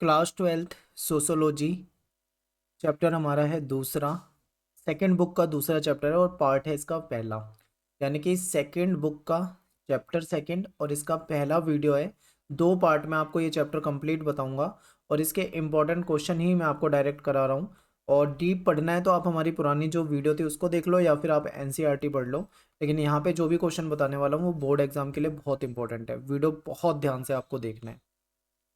Class twelfth sociology chapter हमारा है दूसरा। सेकंड बुक का दूसरा चैप्टर है और पार्ट है इसका पहला। यानी कि सेकंड बुक का चैप्टर सेकंड और इसका पहला वीडियो है। दो पार्ट में आपको ये चैप्टर कंप्लीट बताऊंगा और इसके इम्पोर्टेंट क्वेश्चन ही मैं आपको डायरेक्ट करा रहा हूँ। और डीप पढ़ना है तो आप हमारी पुरानी जो वीडियो थी उसको देख लो या फिर आप एनसीईआरटी पढ़ लो। लेकिन यहाँ पे जो भी क्वेश्चन बताने वाला हूँ वो बोर्ड एग्जाम के लिए बहुत इंपॉर्टेंट है। वीडियो बहुत ध्यान से आपको देखना है।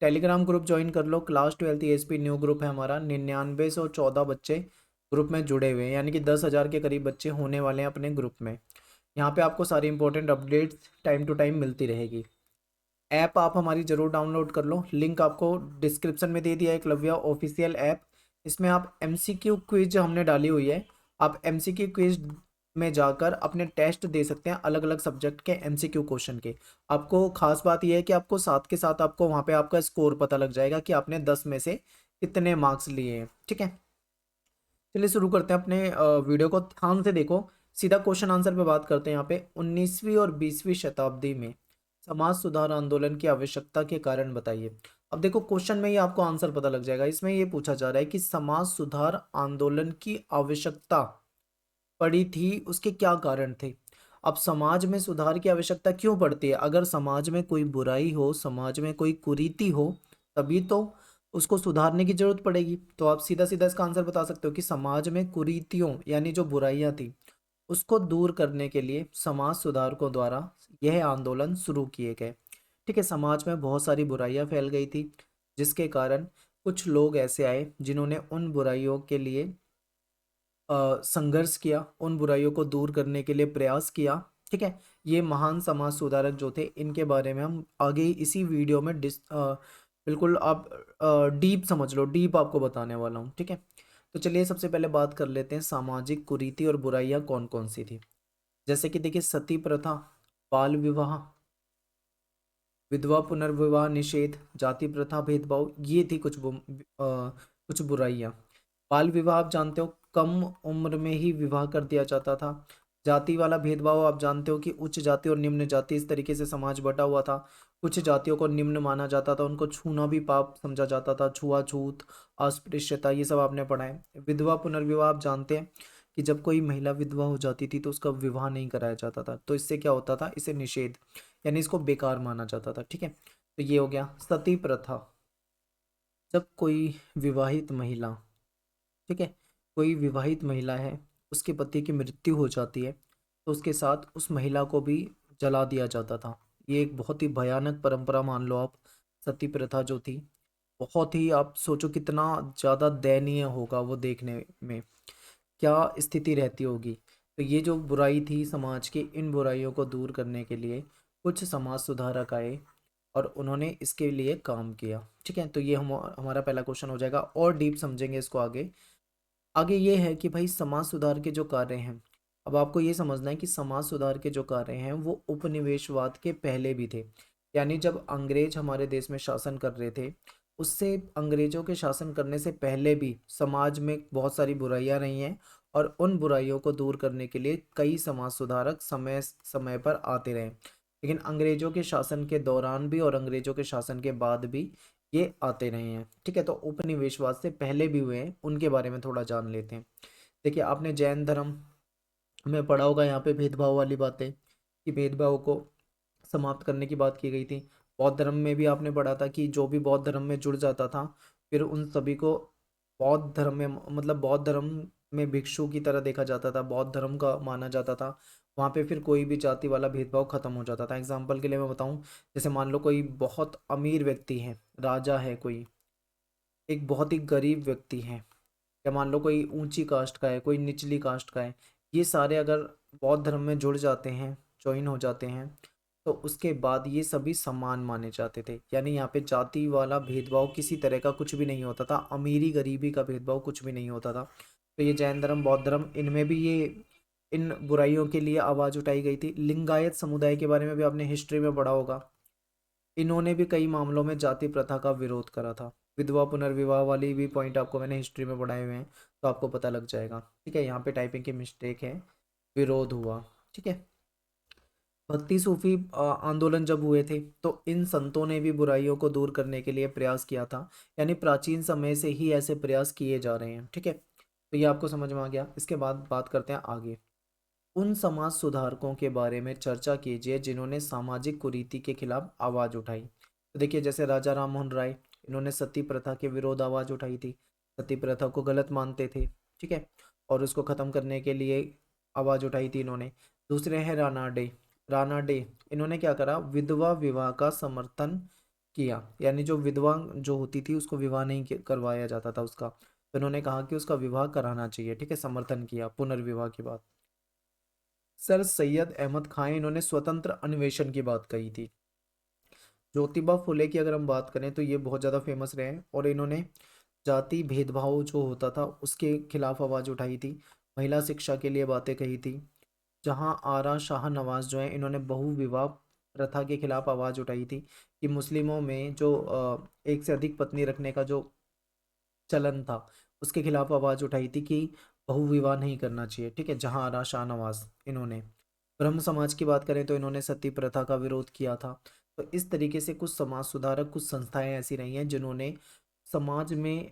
टेलीग्राम ग्रुप ज्वाइन कर लो। Class twelfth ESP new group है हमारा। 9914 बच्चे ग्रुप में जुड़े हुए हैं, यानी कि 10,000 के करीब बच्चे होने वाले हैं अपने ग्रुप में। यहाँ पे आपको सारी important updates time to time मिलती रहेगी। ऐप आप हमारी ज़रूर डाउनलोड कर लो, लिंक आपको डिस्क्रिप्शन में दे दिया है, एकलव्या ऑफिशियल ऐप। इसमें आप एमसीक्यू क्विज जो हमने डाली हुई है, आप एमसीक्यू क्विज में जाकर अपने टेस्ट दे सकते हैं अलग अलग सब्जेक्ट के एमसीक्यू क्वेश्चन के। आपको खास बात यह है कि आपको साथ के साथ आपको वहाँ पे आपका स्कोर पता लग जाएगा कि आपने 10 में से कितने मार्क्स लिए हैं। ठीक है, चलिए शुरू करते हैं। अपने वीडियो को ध्यान से देखो, सीधा क्वेश्चन आंसर पे बात करते हैं। यहाँ पे 19वीं और 20वीं शताब्दी में समाज सुधार आंदोलन की आवश्यकता के कारण बताइए। अब देखो क्वेश्चन में ही आपको आंसर पता लग जाएगा। इसमें ये पूछा जा रहा है कि समाज सुधार आंदोलन की आवश्यकता पड़ी थी, उसके क्या कारण थे। अब समाज में सुधार की आवश्यकता क्यों पड़ती है? अगर समाज में कोई बुराई हो, समाज में कोई कुरीति हो, तभी तो उसको सुधारने की जरूरत पड़ेगी। तो आप सीधा सीधा इसका आंसर बता सकते हो कि समाज में कुरीतियों यानी जो बुराइयां थी उसको दूर करने के लिए समाज सुधारकों द्वारा यह आंदोलन शुरू किए गए। ठीक है, समाज में बहुत सारी बुराइयां फैल गई थी जिसके कारण कुछ लोग ऐसे आए जिन्होंने उन बुराइयों के लिए संघर्ष किया, उन बुराइयों को दूर करने के लिए प्रयास किया। ठीक है, ये महान समाज सुधारक जो थे इनके बारे में हम आगे इसी वीडियो में बिल्कुल आप डीप समझ लो, डीप आपको बताने वाला हूँ। ठीक है, तो चलिए सबसे पहले बात कर लेते हैं सामाजिक कुरीति और बुराइयां कौन कौन सी थी। जैसे कि देखिए, सती प्रथा, बाल विवाह, विधवा पुनर्विवाह निषेध, जाति प्रथा, भेदभाव, ये थी कुछ बुराइयां। बाल विवाह आप जानते हो, कम उम्र में ही विवाह कर दिया जाता था। जाति वाला भेदभाव आप जानते हो कि उच्च जाति और निम्न जाति इस तरीके से समाज बटा हुआ था। कुछ जातियों को निम्न माना जाता था, उनको छूना भी पाप समझा जाता था। छुआछूत, अस्पृश्यता, ये सब आपने पढ़ा है। विधवा पुनर्विवाह आप जानते हैं कि जब कोई महिला विधवा हो जाती थी तो उसका विवाह नहीं कराया जाता था, तो इससे क्या होता था, इसे निषेध यानी इसको बेकार माना जाता था। ठीक है, तो ये हो गया। सती प्रथा, जब कोई विवाहित महिला, ठीक है, कोई विवाहित महिला है, उसके पति की मृत्यु हो जाती है तो उसके साथ उस महिला को भी जला दिया जाता था। ये एक बहुत ही भयानक परंपरा मान लो आप। सती प्रथा जो थी, बहुत ही, आप सोचो कितना ज़्यादा दयनीय होगा वो देखने में, क्या स्थिति रहती होगी। तो ये जो बुराई थी समाज की, इन बुराइयों को दूर करने के लिए कुछ समाज सुधारक आए और उन्होंने इसके लिए काम किया। ठीक है, तो ये हमारा पहला क्वेश्चन हो जाएगा और डीप समझेंगे इसको आगे। आगे ये है कि भाई समाज सुधार के जो कार्य हैं, अब आपको ये समझना है कि समाज सुधार के जो कार्य हैं वो उपनिवेशवाद के पहले भी थे। यानी जब अंग्रेज हमारे देश में शासन कर रहे थे, उससे अंग्रेजों के शासन करने से पहले भी समाज में बहुत सारी बुराइयां रही हैं और उन बुराइयों को दूर करने के लिए कई समाज सुधारक समय समय पर आते रहे। लेकिन अंग्रेजों के शासन के दौरान भी और अंग्रेजों के शासन के बाद भी ये आते रहे हैं। ठीक है, तो उपनिवेशवाद से पहले भी हुए हैं, उनके बारे में थोड़ा जान लेते हैं। देखिए, आपने जैन धर्म में पढ़ा होगा यहाँ पे भेदभाव वाली बातें, कि भेदभाव को समाप्त करने की बात की गई थी। बौद्ध धर्म में भी आपने पढ़ा था कि जो भी बौद्ध धर्म में जुड़ जाता था फिर उन सभी को बौद्ध धर्म में, मतलब बौद्ध धर्म में भिक्षु की तरह देखा जाता था, बौद्ध धर्म का माना जाता था। वहाँ पे फिर कोई भी जाति वाला भेदभाव खत्म हो जाता था। एग्जाम्पल के लिए मैं बताऊँ, जैसे मान लो कोई बहुत अमीर व्यक्ति है, राजा है कोई, एक बहुत ही गरीब व्यक्ति है, या मान लो कोई ऊंची कास्ट का है, कोई निचली कास्ट का है, ये सारे अगर बौद्ध धर्म में जुड़ जाते हैं, ज्वाइन हो जाते हैं, तो उसके बाद ये सभी समान माने जाते थे। यानी यहाँ पे जाति वाला भेदभाव किसी तरह का कुछ भी नहीं होता था, अमीरी गरीबी का भेदभाव कुछ भी नहीं होता था। तो ये जैन धर्म, बौद्ध धर्म, इनमें भी ये इन बुराइयों के लिए आवाज़ उठाई गई थी। लिंगायत समुदाय के बारे में भी आपने हिस्ट्री में पढ़ा होगा, इन्होंने भी कई मामलों में जाति प्रथा का विरोध करा था। विधवा पुनर्विवाह वाली भी पॉइंट आपको मैंने हिस्ट्री में पढ़ाए हुए हैं, तो आपको पता लग जाएगा। ठीक है, यहाँ पे टाइपिंग की मिस्टेक है, विरोध हुआ। ठीक है, भक्ति सूफी आंदोलन जब हुए थे तो इन संतों ने भी बुराइयों को दूर करने के लिए प्रयास किया था। यानी प्राचीन समय से ही ऐसे प्रयास किए जा रहे हैं। ठीक है, तो ये आपको समझ में आ गया। इसके बाद बात करते हैं आगे। उन समाज सुधारकों के बारे में चर्चा कीजिए जिन्होंने सामाजिक कुरीति के खिलाफ आवाज उठाई। तो देखिए, जैसे राजा राम मोहन राय, इन्होंने सती प्रथा के विरोध आवाज उठाई थी। सती प्रथा को गलत मानते थे। ठीक है, और उसको खत्म करने के लिए आवाज उठाई थी इन्होंने। दूसरे हैं राणा डे। राणा डे, इन्होंने क्या करा, विधवा विवाह का समर्थन किया। यानी जो विधवा जो होती थी उसको विवाह नहीं करवाया जाता था उसका, तो इन्होंने कहा कि उसका विवाह कराना चाहिए। ठीक है, समर्थन किया पुनर्विवाह की बात। सर सैयद अहमद खान, इन्होंने स्वतंत्र अन्वेषण की बात कही थी। ज्योतिबा फुले की अगर हम बात करें तो ये बहुत ज़्यादा फेमस रहे हैं और इन्होंने जाति भेदभाव जो होता था उसके खिलाफ आवाज़ उठाई थी। महिला शिक्षा के लिए बातें कही थी। जहाँ आरा शाह नवाज जो है, इन्होंने बहु विवाह प्रथा के खिलाफ आवाज़ उठाई थी कि मुस्लिमों में जो एक से अधिक पत्नी रखने का जो चलन था उसके खिलाफ आवाज़ उठाई थी कि बहु विवाह नहीं करना चाहिए। ठीक है, जहाँ आरा शाह नवाज, इन्होंने ब्रह्म समाज की बात करें तो इन्होंने सती प्रथा का विरोध किया था। तो इस तरीके से कुछ समाज सुधारक, कुछ संस्थाएं ऐसी रही हैं जिन्होंने समाज में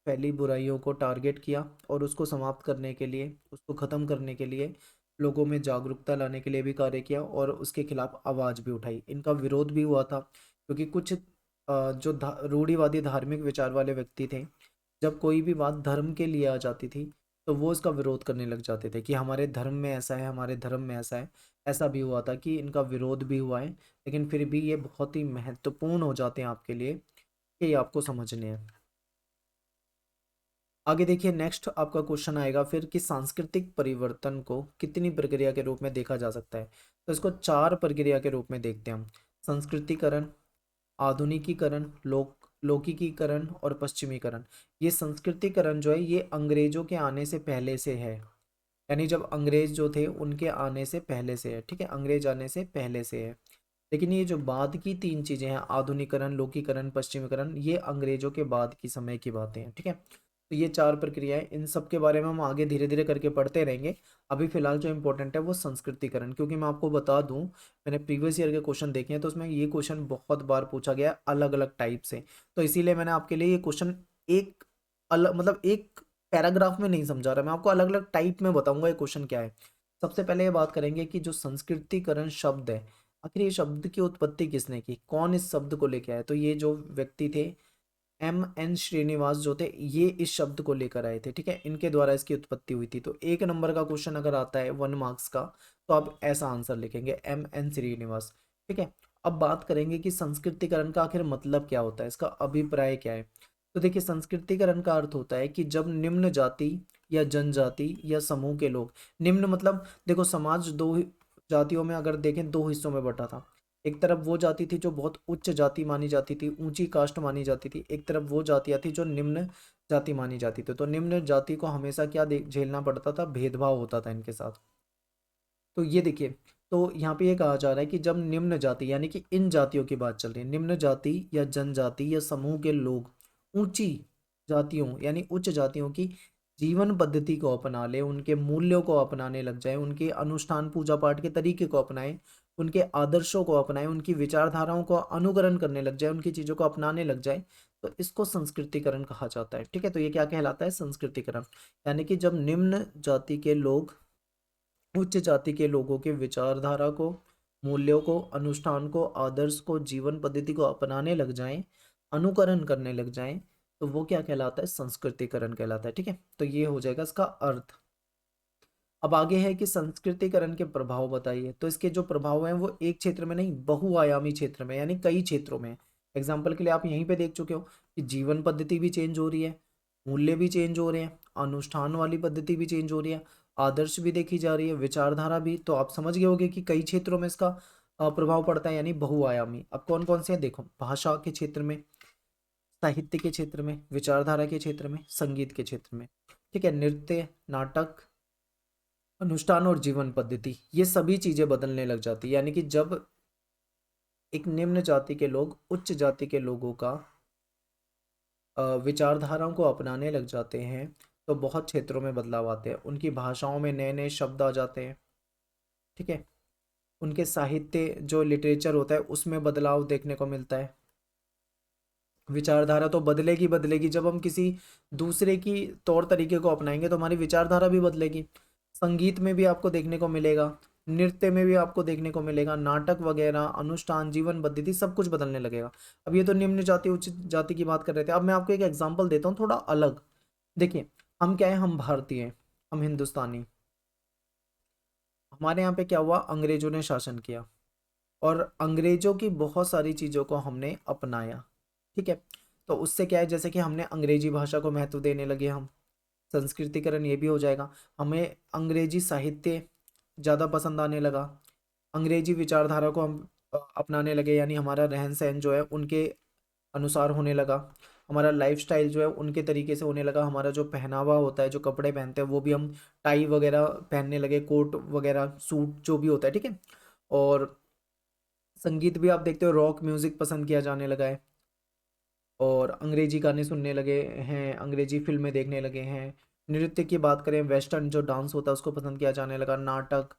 फैली बुराइयों को टारगेट किया और उसको समाप्त करने के लिए, उसको ख़त्म करने के लिए, लोगों में जागरूकता लाने के लिए भी कार्य किया और उसके खिलाफ आवाज़ भी उठाई। इनका विरोध भी हुआ था क्योंकि कुछ जो रूढ़िवादी धार्मिक विचार वाले व्यक्ति थे, जब कोई भी बात धर्म के लिए आ जाती थी तो वो इसका विरोध करने लग जाते थे कि हमारे धर्म में ऐसा है, हमारे धर्म में ऐसा है। ऐसा भी हुआ था कि इनका विरोध भी हुआ है, लेकिन फिर भी ये बहुत ही महत्वपूर्ण हो जाते हैं आपके लिए कि ये आपको समझने हैं। आगे देखिए, नेक्स्ट आपका क्वेश्चन आएगा फिर कि सांस्कृतिक परिवर्तन को कितनी प्रक्रिया के रूप में देखा जा सकता है। तो इसको 4 प्रक्रिया के रूप में देखते हैं हम। संस्कृतिकरण, आधुनिकीकरण, लौकिकीकरण और पश्चिमीकरण। ये संस्कृतिकरण जो है ये अंग्रेजों के आने से पहले से है। यानी जब अंग्रेज जो थे उनके आने से पहले से है। ठीक है, अंग्रेज आने से पहले से है। लेकिन ये जो बाद की 3 चीजें हैं, आधुनिकीकरण, लौकिकरण, पश्चिमीकरण, ये अंग्रेजों के बाद की समय की बातें हैं। ठीक है, तो ये 4 प्रक्रियाएं, इन सब के बारे में हम आगे धीरे धीरे करके पढ़ते रहेंगे। अभी फिलहाल जो इंपॉर्टेंट है वो संस्कृतिकरण, क्योंकि मैं आपको बता दूं, मैंने प्रीवियस ईयर के क्वेश्चन देखे हैं तो उसमें ये क्वेश्चन बहुत बार पूछा गया है अलग अलग टाइप से। तो इसीलिए मैंने आपके लिए ये क्वेश्चन एक अलग, मतलब एक पैराग्राफ में नहीं समझा रहा, मैं आपको अलग अलग टाइप में बताऊंगा ये क्वेश्चन क्या है। सबसे पहले ये बात करेंगे कि जो संस्कृतिकरण शब्द है, आखिर ये शब्द की उत्पत्ति किसने की, कौन इस शब्द को लेके आया। तो ये जो व्यक्ति थे, M N श्रीनिवास जो थे, ये इस शब्द को लेकर आए थे। ठीक है, इनके द्वारा इसकी उत्पत्ति हुई थी। तो 1 नंबर का क्वेश्चन अगर आता है 1 मार्क्स का, तो आप ऐसा आंसर लिखेंगे, M N श्रीनिवास। ठीक है, अब बात करेंगे कि संस्कृतिकरण का आखिर मतलब क्या होता है, इसका अभिप्राय क्या है। तो देखिए, संस्कृतिकरण का अर्थ होता है कि जब निम्न जाति या जनजाति या समूह के लोग, निम्न मतलब देखो, समाज जातियों में अगर देखें 2 हिस्सों में बटा था। एक तरफ वो जाति थी जो बहुत उच्च जाति मानी जाती थी, ऊंची कास्ट मानी जाती थी। एक तरफ वो जातियां थी जो निम्न जाति मानी जाती थी। तो निम्न जाति को हमेशा क्या झेलना पड़ता था, भेदभाव होता था इनके साथ। तो ये देखिए, तो यहाँ पे ये कहा जा रहा है कि जब निम्न जाति, यानी कि इन जातियों की बात चल रही है, निम्न जाति या जनजाति या समूह के लोग ऊंची जातियों यानी उच्च जातियों की जीवन पद्धति को अपना ले, उनके मूल्यों को अपनाने लग जाए, उनके अनुष्ठान पूजा पाठ के तरीके को अपनाए, उनके आदर्शों को अपनाए, उनकी विचारधाराओं को अनुकरण करने लग जाए, उनकी चीजों को अपनाने लग जाए, तो इसको संस्कृतिकरण कहा जाता है। ठीक है, तो ये क्या कहलाता है, संस्कृतिकरण। यानी कि जब निम्न जाति के लोग उच्च जाति के लोगों के विचारधारा को, मूल्यों को, अनुष्ठान को, आदर्श को, जीवन पद्धति को अपनाने लग जाएं, अनुकरण करने लग जाएं, तो वो क्या कहलाता है, संस्कृतिकरण कहलाता है। ठीक है, तो ये हो जाएगा इसका अर्थ। अब आगे है कि संस्कृतिकरण के प्रभाव बताइए। तो इसके जो प्रभाव हैं वो एक क्षेत्र में नहीं, बहुआयामी क्षेत्र में, यानी कई क्षेत्रों में। एग्जाम्पल के लिए आप यहीं पे देख चुके हो कि जीवन पद्धति भी चेंज हो रही है, मूल्य भी चेंज हो रहे हैं, अनुष्ठान वाली पद्धति भी चेंज हो रही है, आदर्श भी देखी जा रही है, विचारधारा भी। तो आप समझ गए होंगे कि कई क्षेत्रों में इसका प्रभाव पड़ता है, यानी बहुआयामी। अब कौन कौन से हैं देखो, भाषा के क्षेत्र में, साहित्य के क्षेत्र में, विचारधारा के क्षेत्र में, संगीत के क्षेत्र में। ठीक है, नृत्य, नाटक, अनुष्ठान और जीवन पद्धति, ये सभी चीजें बदलने लग जाती है। यानी कि जब एक निम्न जाति के लोग उच्च जाति के लोगों का विचारधाराओं को अपनाने लग जाते हैं, तो बहुत क्षेत्रों में बदलाव आते हैं, उनकी भाषाओं में नए नए शब्द आ जाते हैं। ठीक है, उनके साहित्य जो लिटरेचर होता है उसमें बदलाव देखने को मिलता है। विचारधारा तो बदलेगी बदलेगी, जब हम किसी दूसरे की तौर तरीके को अपनाएंगे तो हमारी विचारधारा भी बदलेगी। संगीत में भी आपको देखने को मिलेगा, नृत्य में भी आपको देखने को मिलेगा, नाटक वगैरह, अनुष्ठान, जीवन पद्धति, सब कुछ बदलने लगेगा। अब ये तो निम्न जाति उच्च जाति की बात कर रहे थे, अब मैं आपको एक एग्जाम्पल देता हूँ थोड़ा अलग। देखिए, हम क्या है, हम भारतीय हैं, हम हिंदुस्तानी। हमारे यहाँ पे क्या हुआ, अंग्रेजों ने शासन किया और अंग्रेजों की बहुत सारी चीज़ों को हमने अपनाया। ठीक है, तो उससे क्या है, जैसे कि हमने अंग्रेजी भाषा को महत्व देने लगे, हम संस्कृतिकरण ये भी हो जाएगा। हमें अंग्रेजी साहित्य ज़्यादा पसंद आने लगा, अंग्रेजी विचारधारा को हम अपनाने लगे, यानी हमारा रहन सहन जो है उनके अनुसार होने लगा, हमारा लाइफस्टाइल जो है उनके तरीके से होने लगा, हमारा जो पहनावा होता है, जो कपड़े पहनते हैं वो भी हम टाई वगैरह पहनने लगे, कोट वगैरह, सूट जो भी होता है। ठीक है, और संगीत भी आप देखते हो, रॉक म्यूजिक पसंद किया जाने लगा है, और अंग्रेजी गाने सुनने लगे हैं, अंग्रेजी फिल्में देखने लगे हैं। नृत्य की बात करें, वेस्टर्न जो डांस होता है उसको पसंद किया जाने लगा, नाटक,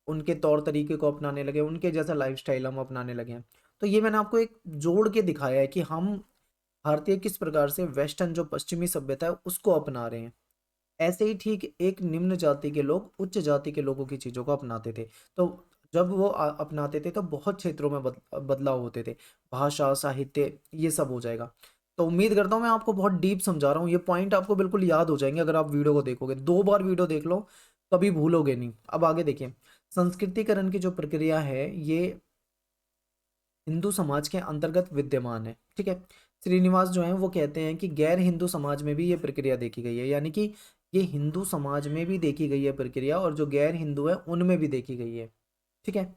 उनके तौर तरीके को अपनाने लगे, उनके जैसा लाइफस्टाइल हम अपनाने लगे हैं। तो ये मैंने आपको एक जोड़ के दिखाया है कि हम भारतीय किस प्रकार से वेस्टर्न जो पश्चिमी सभ्यता है उसको अपना रहे हैं। ऐसे ही ठीक एक निम्न जाति के लोग उच्च जाति के लोगों की चीज़ों को अपनाते थे। तो जब वो अपनाते थे तो बहुत क्षेत्रों में बदलाव होते थे, भाषा, साहित्य, ये सब हो जाएगा। तो उम्मीद करता हूँ मैं आपको बहुत डीप समझा रहा हूँ, ये पॉइंट आपको बिल्कुल याद हो जाएंगे अगर आप वीडियो को देखोगे, 2 बार वीडियो देख लो, कभी भूलोगे नहीं। अब आगे देखिए, संस्कृतिकरण की जो प्रक्रिया है ये हिंदू समाज के अंतर्गत विद्यमान है। ठीक है, श्रीनिवास जो है वो कहते हैं कि गैर हिंदू समाज में भी ये प्रक्रिया देखी गई है, यानी कि ये हिंदू समाज में भी देखी गई है प्रक्रिया, और जो गैर हिंदू है उनमें भी देखी गई है। ठीक है,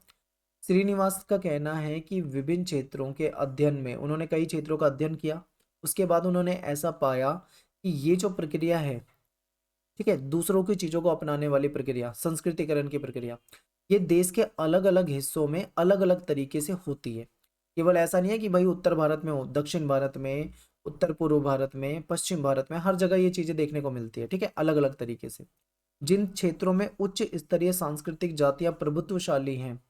श्रीनिवास का कहना है कि विभिन्न क्षेत्रों के अध्ययन में, उन्होंने कई क्षेत्रों का अध्ययन किया, उसके बाद उन्होंने ऐसा पाया कि ये जो प्रक्रिया है, ठीक है, दूसरों की चीज़ों को अपनाने वाली प्रक्रिया, संस्कृतिकरण की प्रक्रिया, ये देश के अलग अलग हिस्सों में अलग अलग तरीके से होती है। केवल ऐसा नहीं है कि भाई उत्तर भारत में हो, दक्षिण भारत में, उत्तर पूर्व भारत में, पश्चिम भारत में, हर जगह ये चीज़ें देखने को मिलती है। ठीक है, अलग अलग तरीके से। जिन क्षेत्रों में उच्च स्तरीय सांस्कृतिक जातियां प्रभुत्वशाली हैं,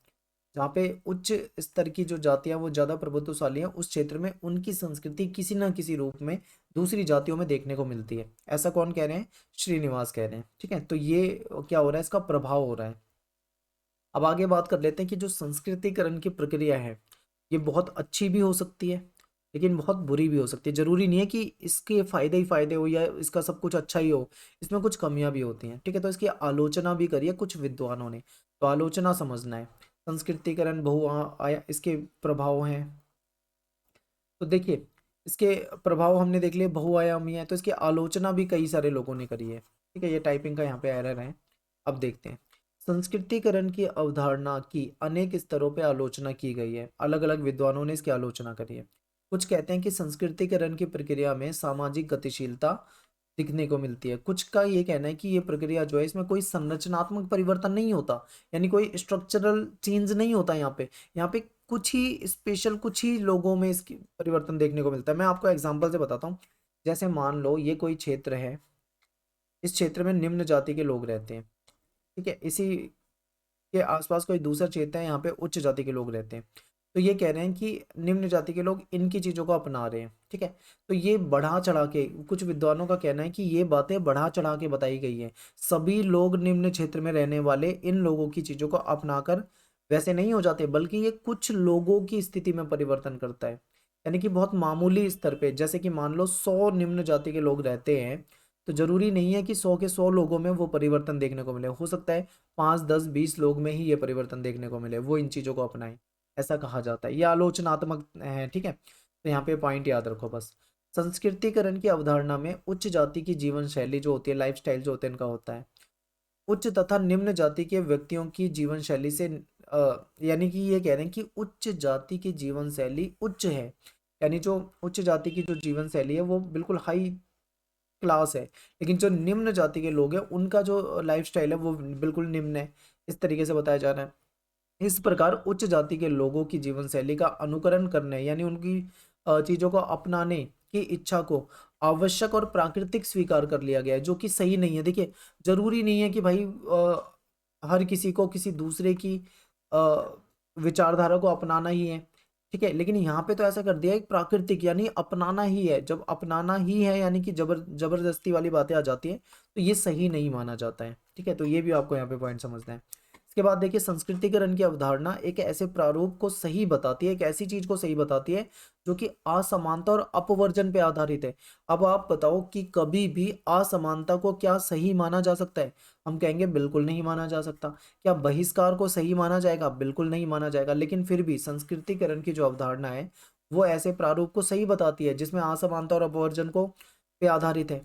जहाँ पे उच्च स्तर की जो जातियां वो ज़्यादा प्रभुत्वशाली हैं, उस क्षेत्र में उनकी संस्कृति किसी ना किसी रूप में दूसरी जातियों में देखने को मिलती है। ऐसा कौन कह रहे हैं, श्रीनिवास कह रहे हैं। ठीक है, तो ये क्या हो रहा है, इसका प्रभाव हो रहा है। अब आगे बात कर लेते हैं कि जो संस्कृतिकरण की प्रक्रिया है ये बहुत अच्छी भी हो सकती है लेकिन बहुत बुरी भी हो सकती है। जरूरी नहीं है कि इसके फायदे ही फायदे हो या इसका सब कुछ अच्छा ही हो, इसमें कुछ कमियां भी होती हैं। ठीक है, तो इसकी आलोचना भी करी है कुछ विद्वानों ने, तो आलोचना समझना है। संस्कृतिकरण बहु आया, इसके प्रभाव हैं। तो देखिए, इसके प्रभाव हमने देख लिए, बहुआयामी है, तो इसकी आलोचना भी कई सारे लोगों ने करी है। ठीक है, ये टाइपिंग का यहाँ पे एरर है। अब देखते हैं, संस्कृतिकरण की अवधारणा की अनेक स्तरों पे आलोचना की गई है, अलग अलग विद्वानों ने इसकी आलोचना करी है। कुछ कहते हैं कि संस्कृतिकरण की प्रक्रिया में सामाजिक गतिशीलता दिखने को मिलती है, कुछ का ये कहना है कि ये प्रक्रिया जो है इसमें कोई संरचनात्मक परिवर्तन नहीं होता, यानी कोई स्ट्रक्चरल चेंज नहीं होता। यहाँ पे कुछ ही स्पेशल, कुछ ही लोगों में इसकी परिवर्तन देखने को मिलता है। मैं आपको एग्जांपल से बताता हूँ। जैसे मान लो ये कोई क्षेत्र है, इस क्षेत्र में निम्न जाति के लोग रहते हैं। ठीक है, इसी के आसपास कोई दूसरा क्षेत्र है, यहाँ पे उच्च जाति के लोग रहते हैं। तो ये कह रहे हैं कि निम्न जाति के लोग इनकी चीज़ों को अपना रहे हैं। ठीक है, तो ये बढ़ा चढ़ा के, कुछ विद्वानों का कहना है कि ये बातें बढ़ा चढ़ा के बताई गई हैं। सभी लोग निम्न क्षेत्र में रहने वाले इन लोगों की चीज़ों को अपनाकर वैसे नहीं हो जाते, बल्कि ये कुछ लोगों की स्थिति में परिवर्तन करता है। यानी कि बहुत मामूली स्तर पे, जैसे कि मान लो 100 निम्न जाति के लोग रहते हैं, तो जरूरी नहीं है कि 100 के 100 लोगों में वो परिवर्तन देखने को मिले। हो सकता है 5, 10, 20 लोग में ही ये परिवर्तन देखने को मिले, वो इन चीज़ों को अपनाएं, ऐसा कहा जाता है। ये आलोचनात्मक है। ठीक है, तो यहाँ पे पॉइंट याद रखो बस। संस्कृतिकरण की अवधारणा में उच्च जाति की जीवन शैली जो होती है, लाइफस्टाइल जो होते हैं, इनका होता है। उच्च तथा निम्न जाति के व्यक्तियों की जीवन शैली से यानी कि ये कह रहे हैं कि उच्च जाति की जीवन शैली उच्च है, यानी जो उच्च जाति की जो जीवन शैली है वो बिल्कुल हाई क्लास है, लेकिन जो निम्न जाति के लोग हैं उनका जो लाइफस्टाइल है वो बिल्कुल निम्न है, इस तरीके से बताया जा रहा है। इस प्रकार उच्च जाति के लोगों की जीवन शैली का अनुकरण करने, यानी उनकी चीजों को अपनाने की इच्छा को आवश्यक और प्राकृतिक स्वीकार कर लिया गया है, जो कि सही नहीं है। देखिए, जरूरी नहीं है कि भाई हर किसी को किसी दूसरे की विचारधारा को अपनाना ही है, ठीक है। लेकिन यहाँ पे तो ऐसा कर दिया एक प्राकृतिक, यानी अपनाना ही है। जब अपनाना ही है यानी कि जबरदस्ती वाली बातें आ जाती है तो ये सही नहीं माना जाता है, ठीक है। तो ये भी आपको यहाँ पे पॉइंट समझना है। इसके बाद देखिए, संस्कृतिकरण की अवधारणा एक ऐसे प्रारूप को सही बताती है, एक ऐसी चीज को सही बताती है जो कि असमानता और अपवर्जन पे आधारित है। अब आप बताओ कि कभी भी असमानता को क्या सही माना जा सकता है? हम कहेंगे बिल्कुल नहीं माना जा सकता। क्या बहिष्कार को सही माना जाएगा? बिल्कुल नहीं माना जाएगा। लेकिन फिर भी संस्कृतिकरण की जो अवधारणा है वो ऐसे प्रारूप को सही बताती है जिसमें असमानता और अपवर्जन को पे आधारित है।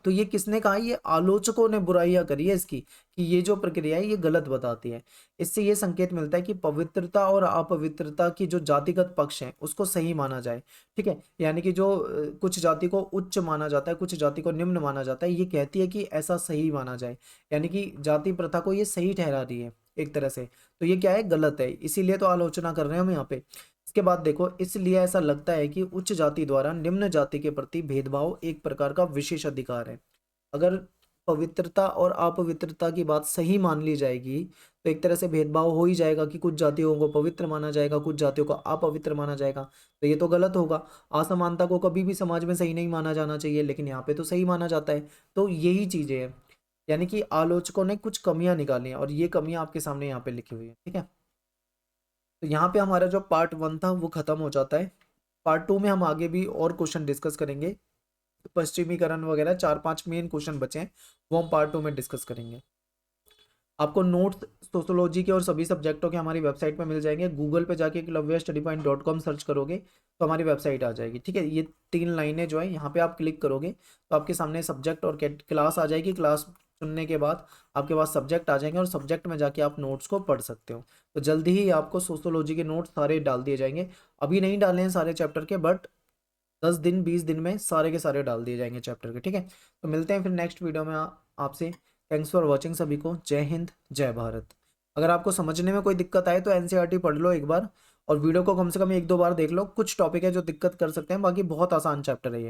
तो ये किसने कहा? ये आलोचकों ने बुराइयां करी है इसकी, कि ये जो प्रक्रिया है ये गलत बताती है। इससे ये संकेत मिलता है कि पवित्रता और अपवित्रता की जो जातिगत पक्ष है उसको सही माना जाए, ठीक है। यानी कि जो कुछ जाति को उच्च माना जाता है, कुछ जाति को निम्न माना जाता है, ये कहती है कि ऐसा सही माना जाए, यानी कि जाति प्रथा को ये सही ठहरा रही है एक तरह से। तो ये क्या है? गलत है, इसीलिए तो आलोचना कर रहे हैं हम यहाँ पे। इसके बाद देखो, इसलिए ऐसा लगता है कि उच्च जाति द्वारा निम्न जाति के प्रति भेदभाव एक प्रकार का विशेष अधिकार है। अगर पवित्रता और अपवित्रता की बात सही मान ली जाएगी तो एक तरह से भेदभाव हो ही जाएगा कि कुछ जातियों को पवित्र माना जाएगा, कुछ जातियों को अपवित्र माना जाएगा। तो ये तो गलत होगा। असमानता को कभी भी समाज में सही नहीं माना जाना चाहिए, लेकिन यहाँ पे तो सही माना जाता है। तो यही चीजें हैं, यानी कि आलोचकों ने कुछ कमियां निकाली हैं और ये कमियां आपके सामने यहाँ पे लिखी हुई है, ठीक है। तो यहाँ पे हमारा जो पार्ट 1 था वो खत्म हो जाता है। पार्ट 2 में हम आगे भी और क्वेश्चन डिस्कस करेंगे। पश्चिमीकरण वगैरह 4-5 मेन क्वेश्चन बचे हैं, वो हम पार्ट 2 में डिस्कस करेंगे। आपको नोट्स सोशोलॉजी के और सभी सब्जेक्टों के हमारी वेबसाइट पे मिल जाएंगे। गूगल पे जाके eklavyastudypoint.com सर्च करोगे तो हमारी वेबसाइट आ जाएगी, ठीक है। ये 3 लाइनें जो है यहाँ पे आप क्लिक करोगे तो आपके सामने सब्जेक्ट और क्लास आ जाएगी। क्लास चुनने के बाद आपके पास सब्जेक्ट आ जाएंगे और सब्जेक्ट में जाके आप नोट्स को पढ़ सकते हो। तो जल्दी ही आपको सोशोलॉजी के नोट्स सारे डाल दिए जाएंगे। अभी नहीं डाले हैं सारे चैप्टर के, बट 10 दिन 20 दिन में सारे के सारे डाल दिए जाएंगे चैप्टर के, ठीक है। तो मिलते हैं फिर नेक्स्ट वीडियो में आपसे। थैंक्स फॉर वॉचिंग सभी को। जय हिंद, जय भारत। अगर आपको समझने में कोई दिक्कत आए तो एनसीईआरटी पढ़ लो एक बार, और वीडियो को कम से कम 1-2 बार देख लो। कुछ टॉपिक है जो दिक्कत कर सकते हैं, बाकी बहुत आसान चैप्टर है ये।